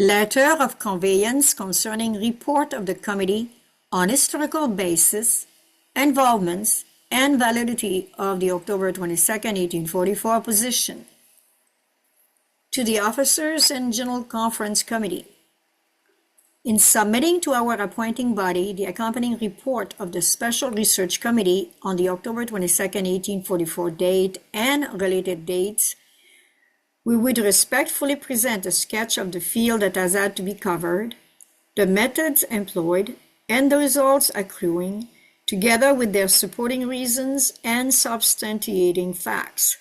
Letter of conveyance concerning report of the committee on historical basis, involvements, and validity of the October 22nd, 1844 position. To the officers and General Conference Committee, in submitting to our appointing body the accompanying report of the Special Research Committee on the October 22nd, 1844 date and related dates, we would respectfully present a sketch of the field that has had to be covered, the methods employed, and the results accruing, together with their supporting reasons and substantiating facts.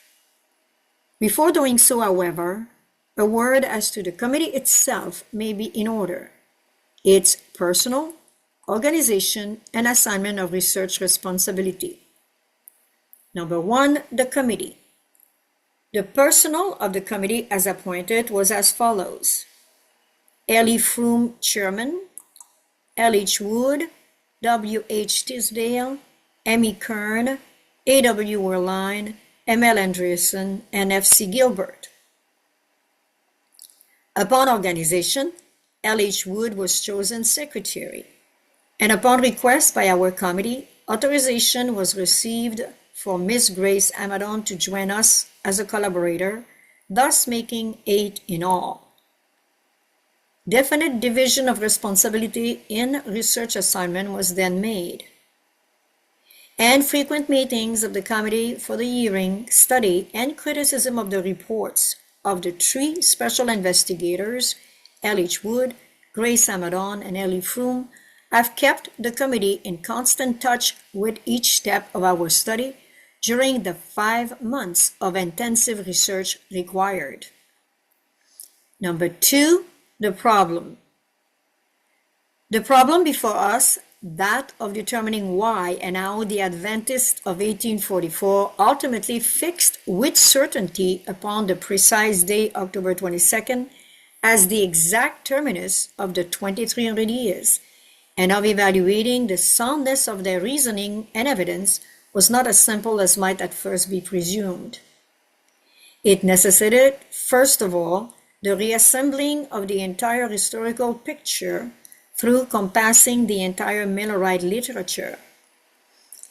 Before doing so, however, a word as to the committee itself may be in order. Its personal, organization, and assignment of research responsibility. Number 1, the committee. The personnel of the committee as appointed was as follows: L. E. Froome, Chairman; L. H. Wood, W. H. Tisdale, M. E. Kern, A. W. Werlein, M. L. Andreessen, and F. C. Gilbert. Upon organization, L. H. Wood was chosen secretary, and upon request by our committee, authorization was received for Miss Grace Amadon to join us as a collaborator, thus making 8 in all. Definite division of responsibility in research assignment was then made, and frequent meetings of the committee for the hearing, study, and criticism of the reports of the 3 special investigators, L. H. Wood, Grace Amadon, and L. E. Froome, have kept the committee in constant touch with each step of our study during the 5 months of intensive research required. Number 2, the problem. The problem before us, that of determining why and how the Adventists of 1844 ultimately fixed with certainty upon the precise day, October 22nd, as the exact terminus of the 2300 years, and of evaluating the soundness of their reasoning and evidence, was not as simple as might at first be presumed. It necessitated, first of all, the reassembling of the entire historical picture through compassing the entire Millerite literature.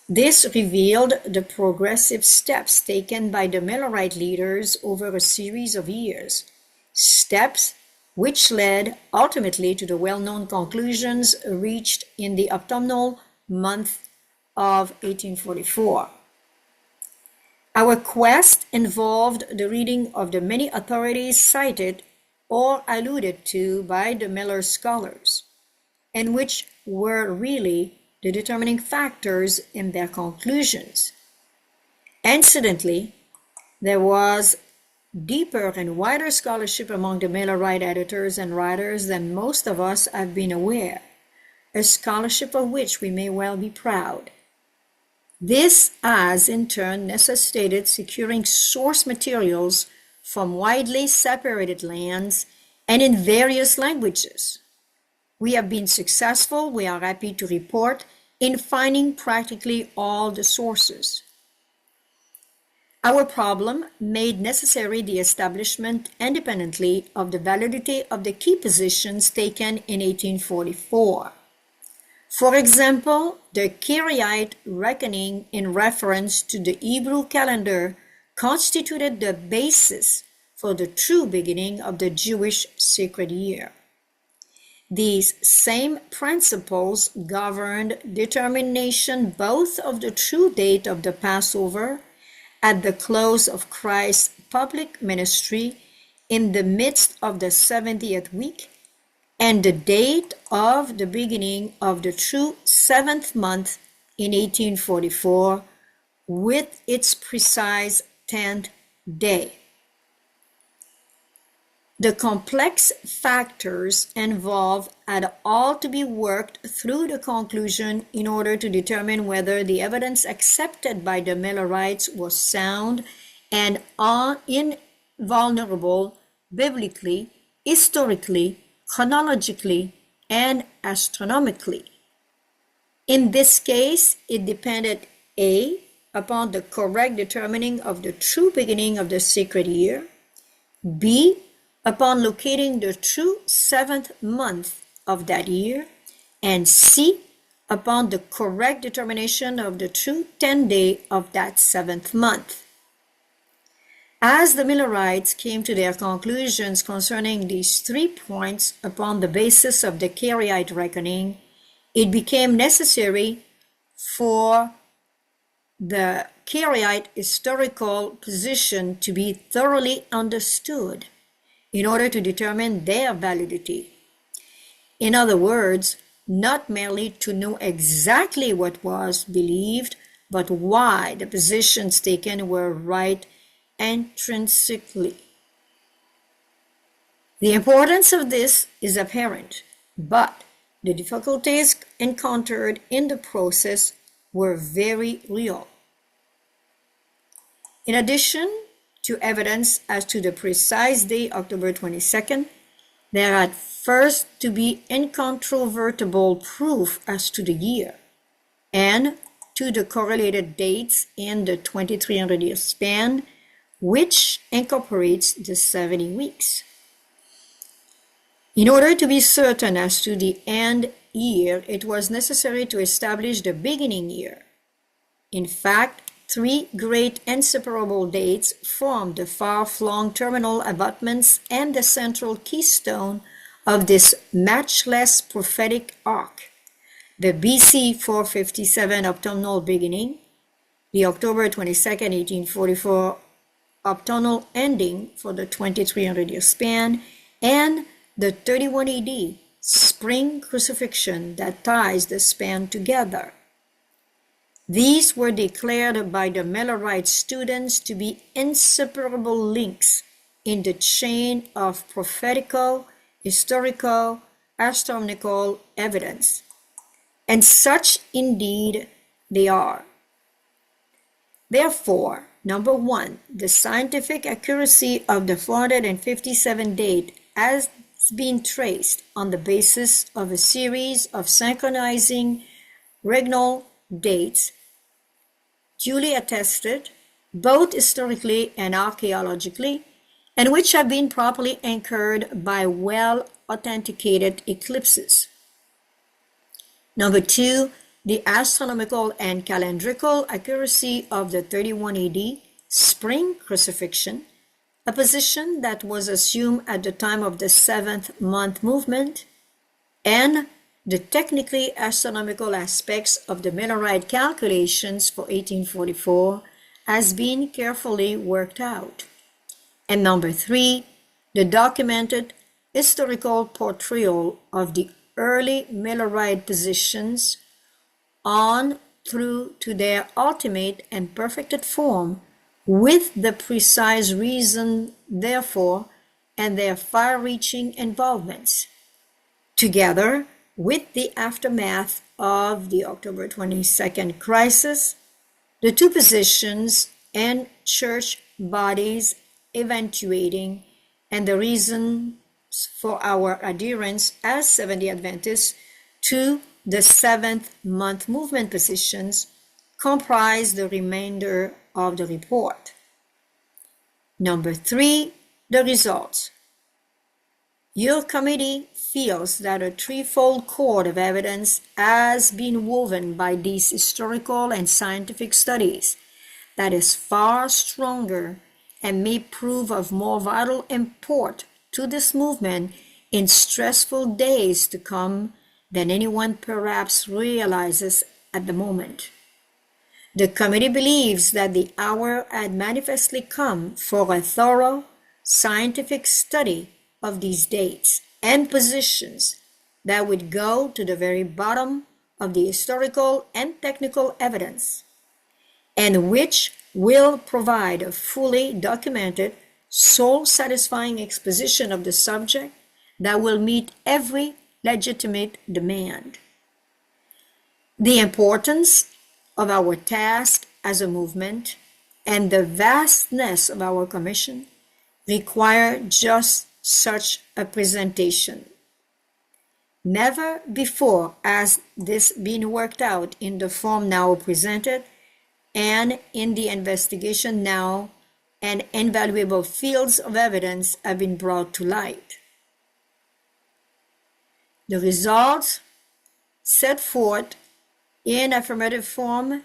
This revealed the progressive steps taken by the Millerite leaders over a series of years, steps which led ultimately to the well-known conclusions reached in the autumnal month of 1844. Our quest involved the reading of the many authorities cited or alluded to by the Miller scholars, and which were really the determining factors in their conclusions. Incidentally, there was deeper and wider scholarship among the Millerite editors and writers than most of us have been aware, a scholarship of which we may well be proud. This has in turn necessitated securing source materials from widely separated lands and in various languages. We have been successful, we are happy to report, in finding practically all the sources. Our problem made necessary the establishment independently of the validity of the key positions taken in 1844. For example, the Kiriite reckoning in reference to the Hebrew calendar constituted the basis for the true beginning of the Jewish sacred year. These same principles governed determination both of the true date of the Passover at the close of Christ's public ministry in the midst of the 70th week, and the date of the beginning of the true 7th month in 1844 with its precise 10th day. The complex factors involved had all to be worked through the conclusion in order to determine whether the evidence accepted by the Millerites was sound and invulnerable biblically, historically, chronologically, and astronomically. In this case, it depended A, upon the correct determining of the true beginning of the sacred year, B, upon locating the true 7th month of that year, and C, upon the correct determination of the true 10th day of that 7th month. As the Millerites came to their conclusions concerning these 3 points upon the basis of the Karaite reckoning, it became necessary for the Karaite historical position to be thoroughly understood in order to determine their validity. In other words, not merely to know exactly what was believed, but why the positions taken were right intrinsically. The importance of this is apparent, but the difficulties encountered in the process were very real. In addition to evidence as to the precise day, October 22nd, there had first to be incontrovertible proof as to the year and to the correlated dates in the 2300-year span, which incorporates the 70 weeks. In order to be certain as to the end year, it was necessary to establish the beginning year. In fact, 3 great inseparable dates form the far-flung terminal abutments and the central keystone of this matchless prophetic arc: the BC 457 autumnal beginning, the October 22nd, 1844 autumnal ending for the 2300-year span, and the 31 AD spring crucifixion that ties the span together. These were declared by the Millerite students to be inseparable links in the chain of prophetical, historical, astronomical evidence. And such indeed they are. Therefore, number 1, the scientific accuracy of the 457 date has been traced on the basis of a series of synchronizing regnal dates duly attested, both historically and archaeologically, and which have been properly anchored by well-authenticated eclipses. Number 2, the astronomical and calendrical accuracy of the 31 AD spring crucifixion, a position that was assumed at the time of the 7th month movement, and the technically astronomical aspects of the Millerite calculations for 1844 has been carefully worked out. And number 3, the documented historical portrayal of the early Millerite positions on through to their ultimate and perfected form, with the precise reason, therefore, and their far-reaching involvements, together with the aftermath of the October 22nd crisis, the 2 positions and church bodies eventuating, and the reasons for our adherence as Seventh-day Adventists to the 7th month movement positions comprise the remainder of the report. Number 3, the results. Your committee feels that a threefold cord of evidence has been woven by these historical and scientific studies that is far stronger and may prove of more vital import to this movement in stressful days to come than anyone perhaps realizes at the moment. The committee believes that the hour had manifestly come for a thorough scientific study of these dates and positions that would go to the very bottom of the historical and technical evidence, and which will provide a fully documented, soul-satisfying exposition of the subject that will meet every legitimate demand. The importance of our task as a movement and the vastness of our commission require just such a presentation. Never before has this been worked out in the form now presented and in the investigation now and invaluable fields of evidence have been brought to light. The results set forth in affirmative form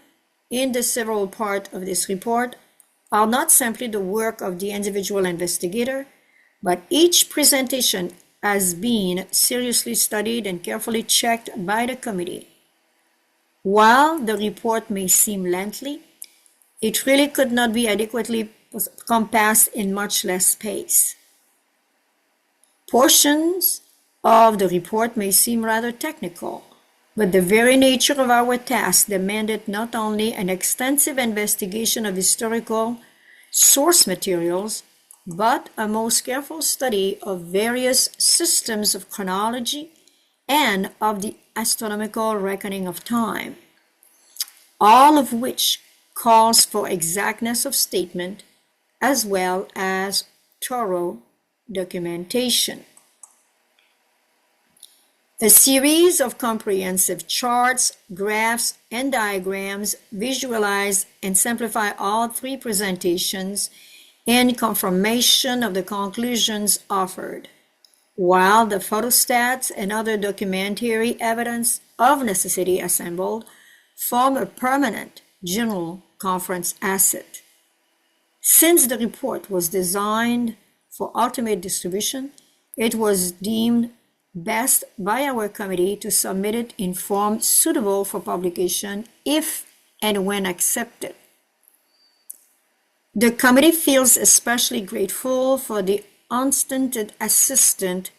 in the several part of this report are not simply the work of the individual investigator, but each presentation has been seriously studied and carefully checked by the committee. While the report may seem lengthy, it really could not be adequately compassed in much less space. Portions of the report may seem rather technical, but the very nature of our task demanded not only an extensive investigation of historical source materials, but a most careful study of various systems of chronology and of the astronomical reckoning of time, all of which calls for exactness of statement as well as thorough documentation. A series of comprehensive charts, graphs, and diagrams visualize and simplify all three presentations in confirmation of the conclusions offered, while the photostats and other documentary evidence of necessity assembled form a permanent general conference asset. Since the report was designed for ultimate distribution, it was deemed best by our committee to submit it in form suitable for publication if and when accepted. The committee feels especially grateful for the unstinted assistance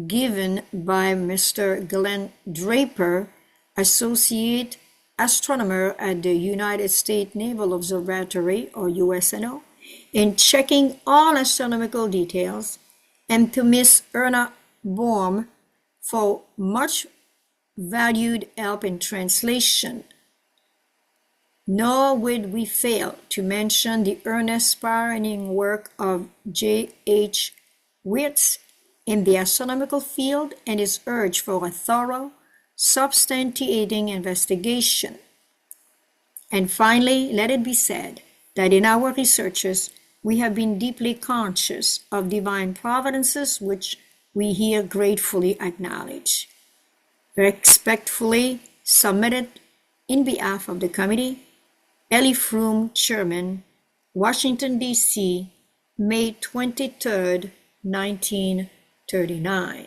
given by Mr. Glenn Draper, Associate Astronomer at the United States Naval Observatory, or USNO, in checking all astronomical details, and to Ms. Erna Bohm for much valued help in translation. Nor would we fail to mention the earnest pioneering work of J.H. Wirtz in the astronomical field and his urge for a thorough, substantiating investigation. And finally, let it be said that in our researches, we have been deeply conscious of divine providences which we here gratefully acknowledge. Respectfully submitted in behalf of the committee, Ellie Froome, Chairman, Washington, D.C., May 23, 1939.